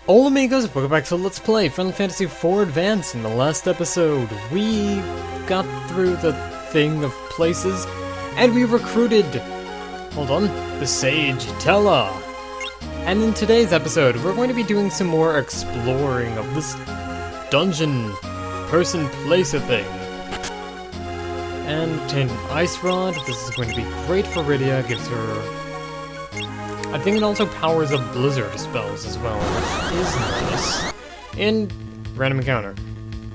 Hola amigos, welcome back to Let's Play Final Fantasy IV Advance. In the last episode, we got through the thing of places, and we recruited, the sage, Tella. And in today's episode, we're going to be doing some more exploring of this dungeon, person, place a thing. And obtained an ice rod. This is going to be great for Rydia, gives her... I think it also powers up blizzard spells as well, which is nice. And random encounter.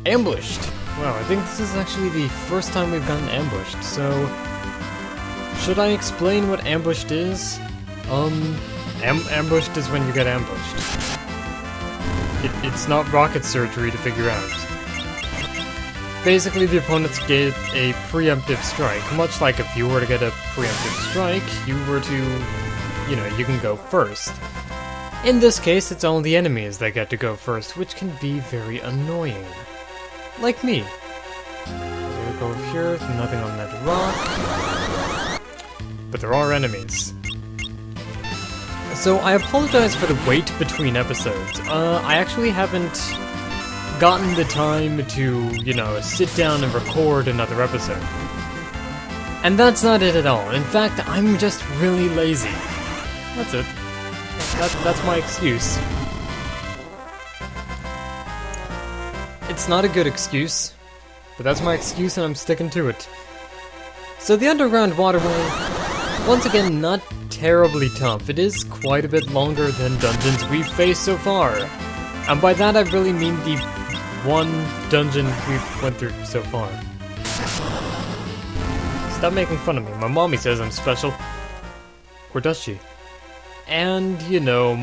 Ambushed! Wow, I think this is actually the first time we've gotten ambushed, so... should I explain what ambushed is? Ambushed is when you get ambushed. It's not rocket surgery to figure out. Basically, the opponents get a preemptive strike, much like if you were to get a preemptive strike, you were to... you can go first. In this case, it's only the enemies that get to go first, which can be very annoying. Like me. I'm gonna go over here, nothing on that rock. But there are enemies. So I apologize for the wait between episodes. I actually haven't gotten the time to, sit down and record another episode. And that's not it at all. In fact, I'm just really lazy. That's it. That's my excuse. It's not a good excuse, but that's my excuse and I'm sticking to it. So the underground waterway, once again, not terribly tough. It is quite a bit longer than dungeons we've faced so far. And by that I really mean the one dungeon we've went through so far. Stop making fun of me. My mommy says I'm special. Or does she? And,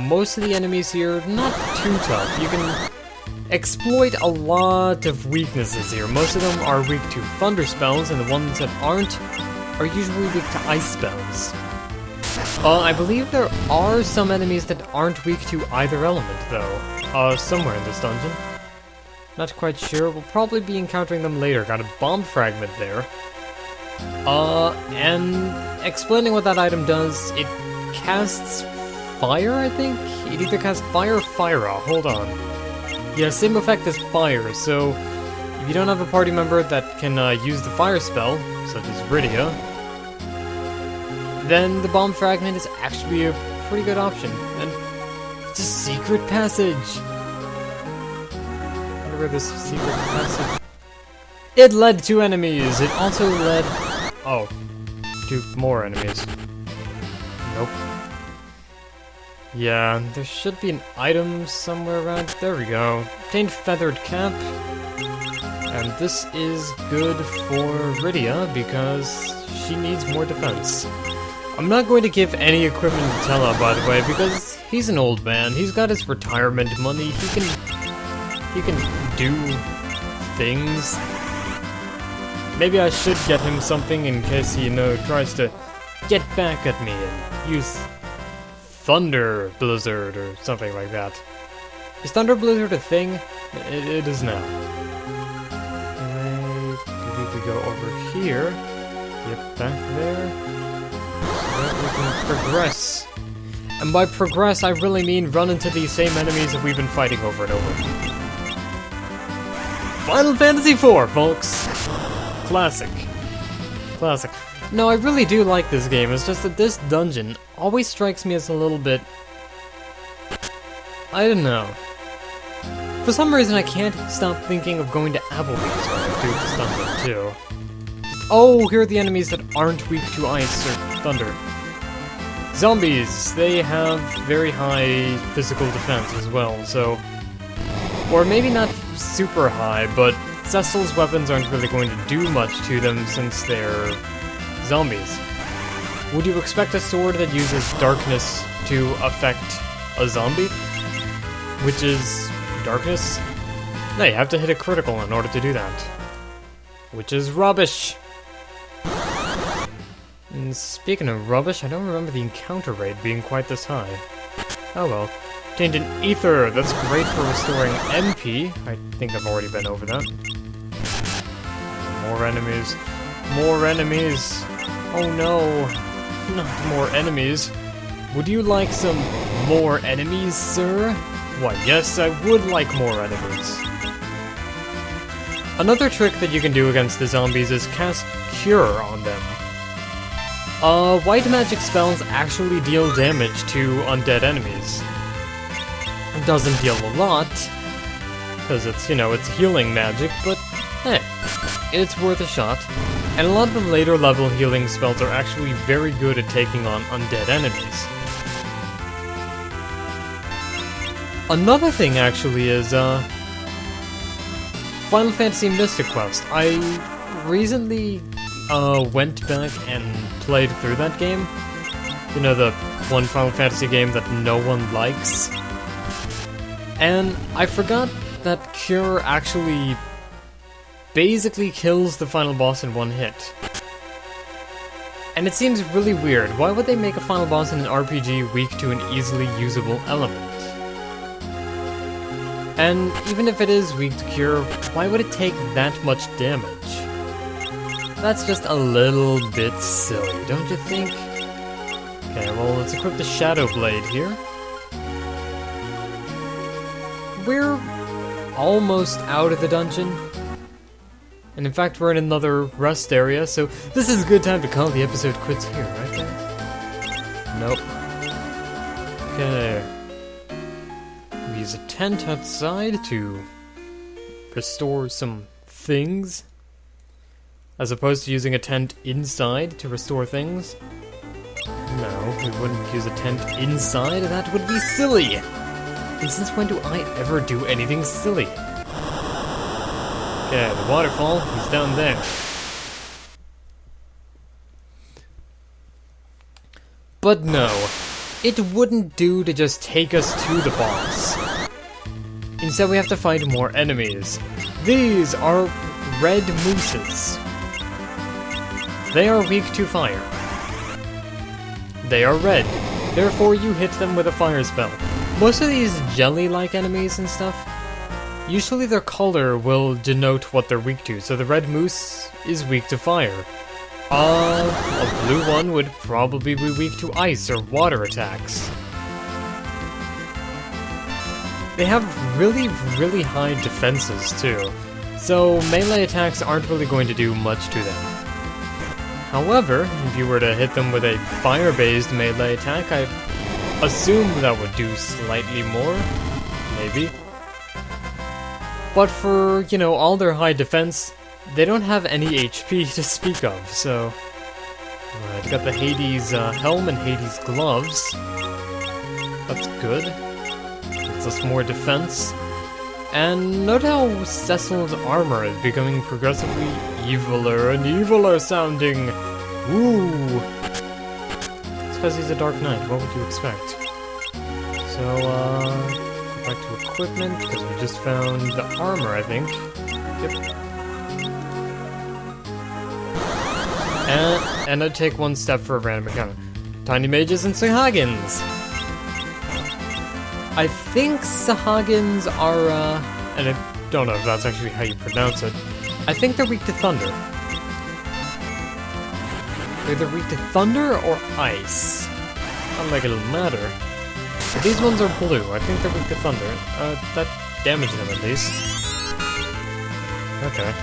most of the enemies here, not too tough. You can exploit a lot of weaknesses here. Most of them are weak to thunder spells, and the ones that aren't are usually weak to ice spells. I believe there are some enemies that aren't weak to either element, though. Somewhere in this dungeon. Not quite sure. We'll probably be encountering them later. Got a bomb fragment there. And explaining what that item does, it casts fire, I think? It either casts fire or fire. Hold on. Yeah, same effect as fire, so if you don't have a party member that can use the fire spell, such as Rydia, then the bomb fragment is actually a pretty good option. And it's a secret passage! I wonder where this secret passage... It led to enemies! It also led... to more enemies. Nope. Yeah, there should be an item somewhere around. There we go. Obtained feathered cap. And this is good for Rydia because she needs more defense. I'm not going to give any equipment to Tella, by the way, because he's an old man. He's got his retirement money. He can do things. Maybe I should get him something in case he, tries to get back at me and use Thunder Blizzard or something like that. Is Thunder Blizzard a thing? It is now. Anyway, I believe we go over here. Yep, back there. So that we can progress. And by progress, I really mean run into these same enemies that we've been fighting over and over. Final Fantasy IV, folks! Classic. Classic. No, I really do like this game, it's just that this dungeon always strikes me as a little bit... I don't know. For some reason I can't stop thinking of going to Applebee's when I do this dungeon, too. Oh, here are the enemies that aren't weak to ice or thunder. Zombies, they have very high physical defense as well, so... Or maybe not super high, but Cecil's weapons aren't really going to do much to them since they're zombies. Would you expect a sword that uses darkness to affect a zombie? Which is darkness? No, you have to hit a critical in order to do that. Which is rubbish! And speaking of rubbish, I don't remember the encounter rate being quite this high. Oh well. Obtained an ether, that's great for restoring MP. I think I've already been over that. More enemies. More enemies. Oh no. Not more enemies. Would you like some more enemies, sir? Why, yes, I would like more enemies. Another trick that you can do against the zombies is cast Cure on them. White magic spells actually deal damage to undead enemies. It doesn't deal a lot, because it's, it's healing magic, but hey, it's worth a shot. And a lot of the later level healing spells are actually very good at taking on undead enemies. Another thing actually is, Final Fantasy Mystic Quest. I recently went back and played through that game. You know, the one Final Fantasy game that no one likes. And I forgot that Cure actually basically kills the final boss in one hit. And it seems really weird. Why would they make a final boss in an RPG weak to an easily usable element? And even if it is weak to Cure, why would it take that much damage? That's just a little bit silly, don't you think? Okay, well, let's equip the Shadow Blade here. We're almost out of the dungeon. And in fact, we're in another rest area, so this is a good time to call the episode quits here, right there? Nope. Okay. We use a tent outside to restore some things, as opposed to using a tent inside to restore things. No, we wouldn't use a tent inside, that would be silly! And since when do I ever do anything silly? Okay, the waterfall, he's down there. But no, it wouldn't do to just take us to the boss. Instead we have to fight more enemies. These are red mooses. They are weak to fire. They are red, therefore you hit them with a fire spell. Most of these jelly-like enemies and stuff, usually their color will denote what they're weak to, so the red moose is weak to fire. A blue one would probably be weak to ice or water attacks. They have really, really high defenses too, so melee attacks aren't really going to do much to them. However, if you were to hit them with a fire-based melee attack, I assume that would do slightly more, maybe. But for, all their high defense, they don't have any HP to speak of, so... Alright, got the Hades helm and Hades gloves. That's good. Gives us more defense. And note how Cecil's armor is becoming progressively eviler and eviler sounding. Ooh! It's because he's a Dark Knight, what would you expect? So, go back to equipment, because we just found the armor, I think. Yep. And I'd take one step for a random encounter. Tiny mages and Sahagins! I think Sahagins are, and I don't know if that's actually how you pronounce it. I think they're weak to thunder. They're either weak to thunder or ice. Not like it'll matter. But these ones are blue. I think they're weak to thunder. That damaged them at least. Okay.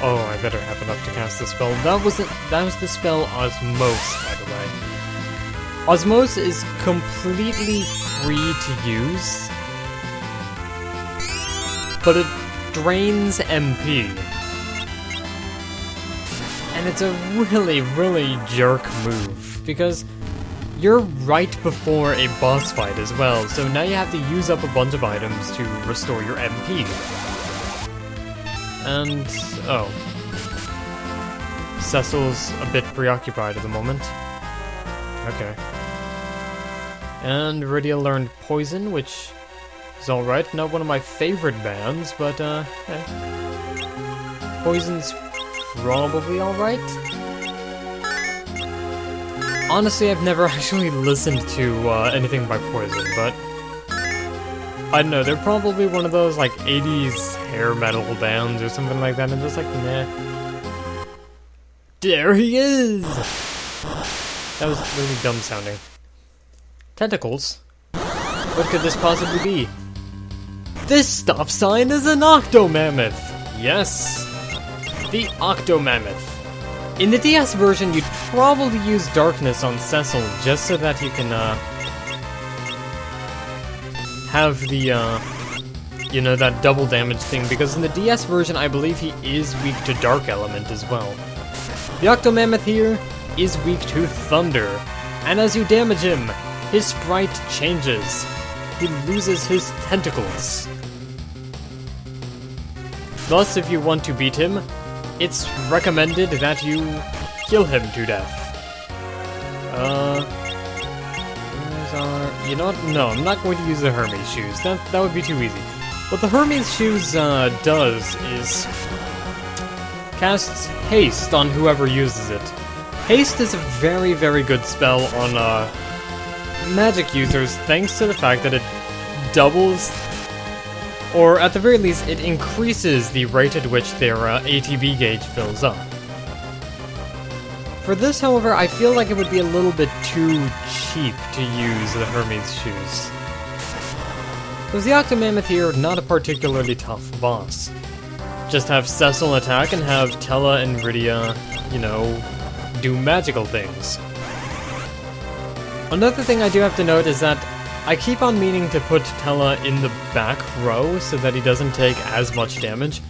Oh, I better have enough to cast the spell. That was the spell Osmose, by the way. Osmose is completely free to use, but it drains MP. And it's a really, really jerk move, because you're right before a boss fight as well, so now you have to use up a bunch of items to restore your MP. And, oh. Cecil's a bit preoccupied at the moment. Okay. And Rydia learned Poison, which is alright. Not one of my favorite bands, but, hey. Poison's probably alright. Honestly, I've never actually listened to anything by Poison, but I don't know, they're probably one of those, like, 80s hair metal bands or something like that, and just like, nah. There he is! That was really dumb sounding. Tentacles? What could this possibly be? This stop sign is an Octomammoth! Yes! The Octomammoth. In the DS version, you'd probably use Darkness on Cecil just so that you can, have the, you know, that double damage thing, because in the DS version, I believe he is weak to Dark Element as well. The Octomammoth here is weak to Thunder, and as you damage him, his sprite changes. He loses his tentacles. Thus, if you want to beat him, it's recommended that you kill him to death. You know what? No, I'm not going to use the Hermes shoes. That would be too easy. What the Hermes shoes does is casts haste on whoever uses it. Haste is a very, very good spell on magic users, thanks to the fact that it doubles, or at the very least, it increases the rate at which their ATB gauge fills up. For this, however, I feel like it would be a little bit too cheap to use the Hermes shoes. Because the Octomammoth here, not a particularly tough boss. Just have Cecil attack and have Tella and Rydia, you know, do magical things. Another thing I do have to note is that I keep on meaning to put Tella in the back row so that he doesn't take as much damage,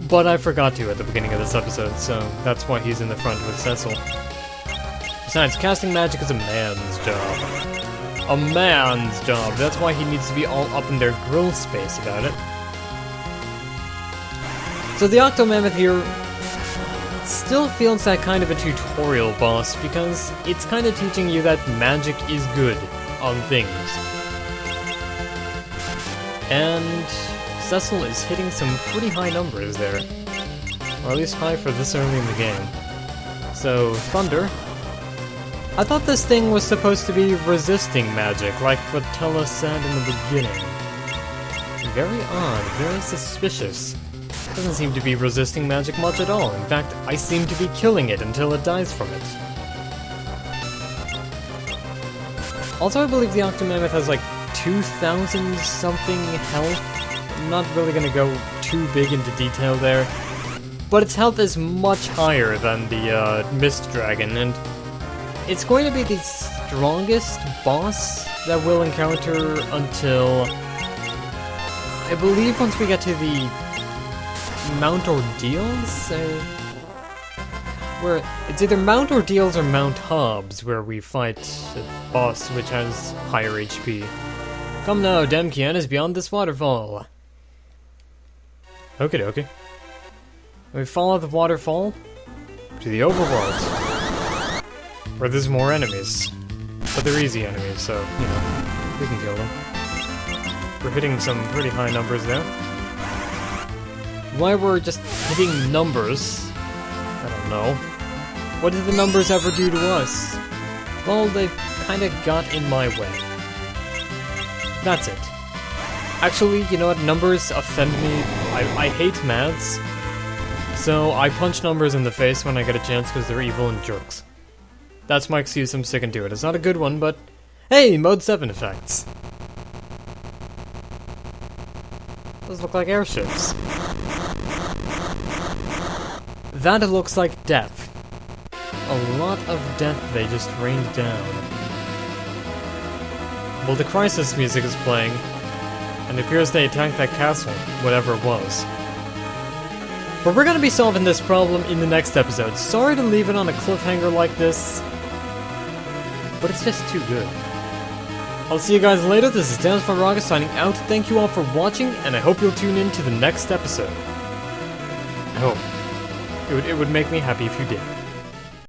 but I forgot to at the beginning of this episode, so that's why he's in the front with Cecil. Besides, casting magic is a man's job. A man's job. That's why he needs to be all up in their grill space about it. So the Octomammoth here still feels that kind of a tutorial boss, because it's kind of teaching you that magic is good on things. And Cecil is hitting some pretty high numbers there. Or at least high for this early in the game. So, Thunder. I thought this thing was supposed to be resisting magic, like what Tella said in the beginning. Very odd, very suspicious. Doesn't seem to be resisting magic much at all. In fact, I seem to be killing it until it dies from it. Also, I believe the Octomammoth has like 2,000 something health. I'm not really gonna go too big into detail there. But its health is much higher than the Mist Dragon, and it's going to be the strongest boss that we'll encounter until, I believe, once we get to the Mount Ordeals? Where it's either Mount Ordeals or Mount Hobbs, where we fight a boss which has higher HP. Come now, Damkian is beyond this waterfall. Okie dokie. We follow the waterfall to the overworld, where there's more enemies. But they're easy enemies, so, you know, we can kill them. We're hitting some pretty high numbers there. Why we're just hitting numbers, I don't know. What did the numbers ever do to us? Well, they kinda got in my way. That's it. Actually, you know what? Numbers offend me. I hate maths. So I punch numbers in the face when I get a chance because they're evil and jerks. That's my excuse, I'm sticking to it. It's not a good one, but hey, Mode 7 effects. Those look like airships. That looks like death. A lot of death they just rained down. Well, the Crisis music is playing, and it appears they attacked that castle, whatever it was. But we're gonna be solving this problem in the next episode. Sorry to leave it on a cliffhanger like this, but it's just too good. I'll see you guys later. This is Dance from Raga signing out. Thank you all for watching, and I hope you'll tune in to the next episode. I hope. It would make me happy if you did.